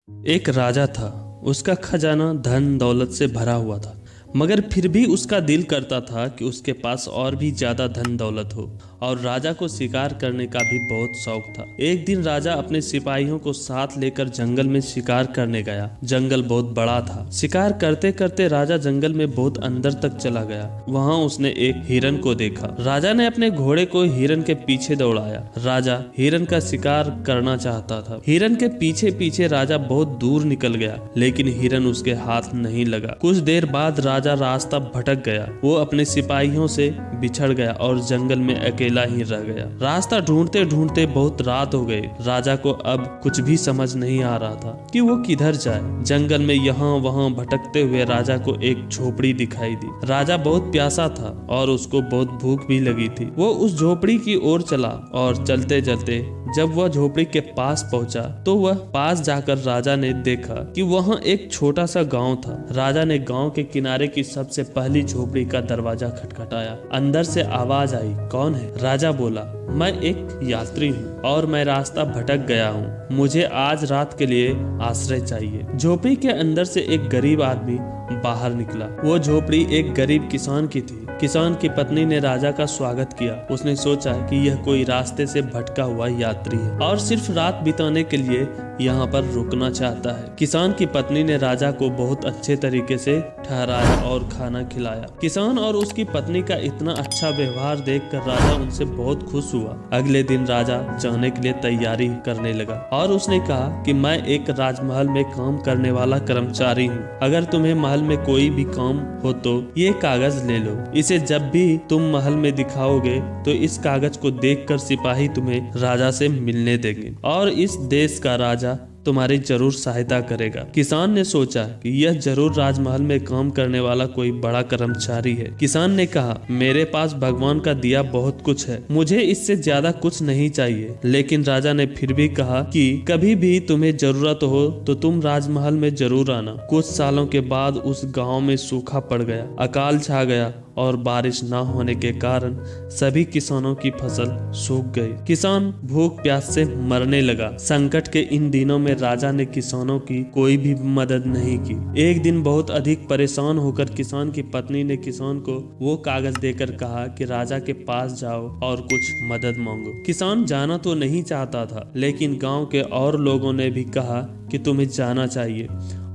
एक राजा था। उसका खजाना धन दौलत से भरा हुआ था, मगर फिर भी उसका दिल करता था कि उसके पास और भी ज्यादा धन दौलत हो। और राजा को शिकार करने का भी बहुत शौक था। एक दिन राजा अपने सिपाहियों को साथ लेकर जंगल में शिकार करने गया। जंगल बहुत बड़ा था। शिकार करते करते राजा जंगल में बहुत अंदर तक चला गया। वहाँ उसने एक हिरन को देखा। राजा ने अपने घोड़े को हिरन के पीछे दौड़ाया। राजा हिरन का शिकार करना चाहता था। हिरन के पीछे पीछे राजा बहुत दूर निकल गया, लेकिन हिरन उसके हाथ नहीं लगा। कुछ देर बाद राजा रास्ता भटक गया। वो अपने सिपाहियों से बिछड़ गया और जंगल में अकेला ही रह गया। रास्ता ढूंढते ढूंढते बहुत रात हो गई। राजा को अब कुछ भी समझ नहीं आ रहा था कि वो किधर जाए। जंगल में यहाँ वहाँ भटकते हुए राजा को एक झोपड़ी दिखाई दी। राजा बहुत प्यासा था और उसको बहुत भूख भी लगी थी। वो उस झोपड़ी की ओर चला और चलते चलते जब वह झोपड़ी के पास पहुंचा तो वह पास जाकर राजा ने देखा कि वहाँ एक छोटा सा गांव था। राजा ने गांव के किनारे की सबसे पहली झोपड़ी का दरवाजा खटखटाया। अंदर से आवाज आई, कौन है? राजा बोला, मैं एक यात्री हूँ और मैं रास्ता भटक गया हूँ। मुझे आज रात के लिए आश्रय चाहिए। झोपड़ी के अंदर से एक गरीब आदमी बाहर निकला। वो झोपड़ी एक गरीब किसान की थी। किसान की पत्नी ने राजा का स्वागत किया। उसने सोचा कि यह कोई रास्ते से भटका हुआ यात्री है और सिर्फ रात बिताने के लिए यहाँ पर रुकना चाहता है। किसान की पत्नी ने राजा को बहुत अच्छे तरीके से ठहराया और खाना खिलाया। किसान और उसकी पत्नी का इतना अच्छा व्यवहार देखकर राजा उनसे बहुत खुश हुआ। अगले दिन राजा जाने के लिए तैयारी करने लगा और उसने कहा कि मैं एक राजमहल में काम करने वाला कर्मचारी हूँ। अगर तुम्हें महल में कोई भी काम हो तो ये कागज ले लो। इसे जब भी तुम महल में दिखाओगे तो इस कागज को देखकर सिपाही तुम्हें राजा से मिलने देंगे और इस देश का राजा तुम्हारी जरूर सहायता करेगा। किसान ने सोचा कि यह जरूर राजमहल में काम करने वाला कोई बड़ा कर्मचारी है। किसान ने कहा, मेरे पास भगवान का दिया बहुत कुछ है, मुझे इससे ज्यादा कुछ नहीं चाहिए। लेकिन राजा ने फिर भी कहा कि कभी भी तुम्हें जरूरत हो तो तुम राजमहल में जरूर आना। कुछ सालों के बाद उस गाँव में सूखा पड़ गया, अकाल छा गया और बारिश न होने के कारण सभी किसानों की फसल सूख गई। किसान भूख प्यास से मरने लगा। संकट के इन दिनों में राजा ने किसानों की कोई भी मदद नहीं की। एक दिन बहुत अधिक परेशान होकर किसान की पत्नी ने किसान को वो कागज देकर कहा कि राजा के पास जाओ और कुछ मदद मांगो। किसान जाना तो नहीं चाहता था, लेकिन गाँव के और लोगों ने भी कहा कि तुम्हें जाना चाहिए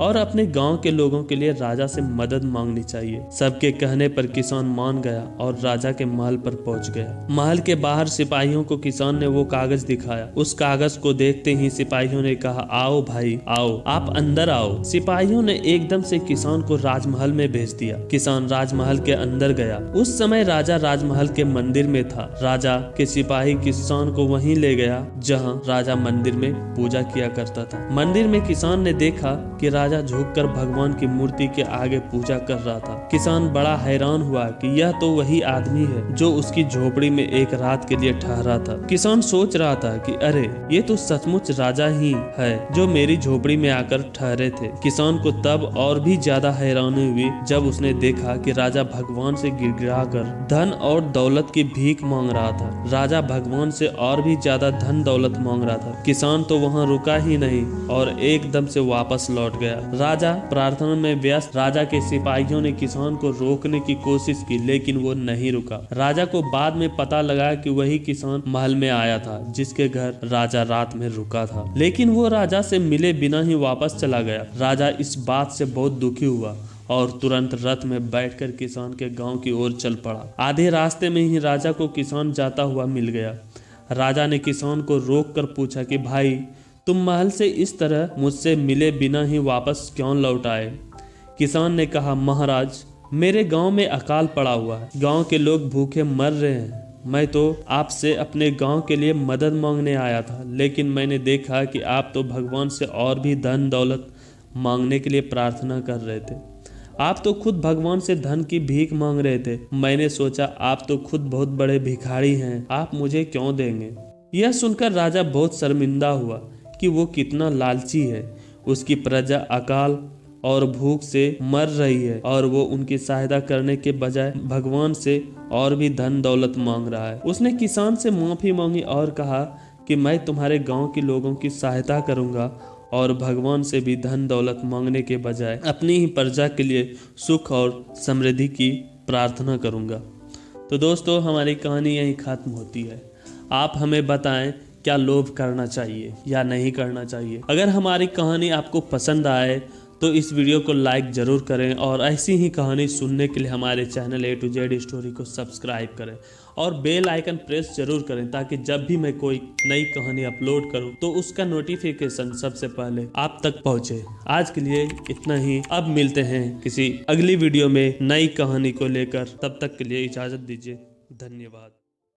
और अपने गांव के लोगों के लिए राजा से मदद मांगनी चाहिए। सबके कहने पर किसान मान गया और राजा के महल पर पहुंच गया। महल के बाहर सिपाहियों को किसान ने वो कागज दिखाया। उस कागज को देखते ही सिपाहियों ने कहा, आओ भाई आओ, आप अंदर आओ। सिपाहियों ने एकदम से किसान को राजमहल में भेज दिया। किसान राजमहल के अंदर गया। उस समय राजा राजमहल के मंदिर में था। राजा के सिपाही किसान को वहीं ले गया जहाँ राजा मंदिर में पूजा किया करता था। मंदिर में किसान ने देखा कि राजा झुककर भगवान की मूर्ति के आगे पूजा कर रहा था। किसान बड़ा हैरान हुआ कि यह तो वही आदमी है जो उसकी झोपड़ी में एक रात के लिए ठहरा था। किसान सोच रहा था कि अरे ये तो सचमुच राजा ही है जो मेरी झोपड़ी में आकर ठहरे थे। किसान को तब और भी ज्यादा हैरानी हुई जब उसने देखा कि राजा भगवान से गिड़गिड़ाकर धन और दौलत की भीख मांग रहा था। राजा भगवान से और भी ज्यादा धन दौलत मांग रहा था। किसान तो वहाँ रुका ही नहीं और एकदम से वापस लौट गया। राजा प्रार्थना में व्यस्त। राजा के सिपाहियों ने किसान को रोकने की कोशिश की, लेकिन वो नहीं रुका। राजा को बाद में पता लगा कि वही किसान महल में आया था जिसके घर राजा रात में रुका था, लेकिन वो राजा से मिले बिना ही वापस चला गया। राजा इस बात से बहुत दुखी हुआ और तुरंत रथ में बैठकर किसान के गांव की ओर चल पड़ा। आधे रास्ते में ही राजा को किसान जाता हुआ मिल गया। राजा ने किसान को रोककर पूछा कि भाई, तुम महल से इस तरह मुझसे मिले बिना ही वापस क्यों लौट आए? किसान ने कहा, महाराज, मेरे गांव में अकाल पड़ा हुआ है। गांव के लोग भूखे मर रहे हैं। मैं तो आपसे अपने गांव के लिए मदद मांगने आया था, लेकिन मैंने देखा कि आप तो भगवान से और भी धन दौलत मांगने के लिए प्रार्थना कर रहे थे। आप तो खुद भगवान से धन की भीख मांग रहे थे। मैंने सोचा आप तो खुद बहुत बड़े भिखारी हैं, आप मुझे क्यों देंगे? यह सुनकर राजा बहुत शर्मिंदा हुआ कि वो कितना लालची है। उसकी प्रजा अकाल और भूख से मर रही है और वो उनकी सहायता करने के बजाय भगवान से और भी धन दौलत मांग रहा है। उसने किसान से माफी मांगी और कहा कि मैं तुम्हारे गांव के लोगों की सहायता करूंगा और भगवान से भी धन दौलत मांगने के बजाय अपनी ही प्रजा के लिए सुख और समृद्धि की प्रार्थना करूँगा। तो दोस्तों, हमारी कहानी यहीं ख़त्म होती है। आप हमें बताएं, क्या लोभ करना चाहिए या नहीं करना चाहिए। अगर हमारी कहानी आपको पसंद आए तो इस वीडियो को लाइक ज़रूर करें और ऐसी ही कहानी सुनने के लिए हमारे channel A to Z story को सब्सक्राइब करें और बेल आइकन प्रेस जरूर करें, ताकि जब भी मैं कोई नई कहानी अपलोड करूं तो उसका नोटिफिकेशन सबसे पहले आप तक पहुंचे। आज के लिए इतना ही। अब मिलते हैं किसी अगली वीडियो में नई कहानी को लेकर। तब तक के लिए इजाज़त दीजिए। धन्यवाद।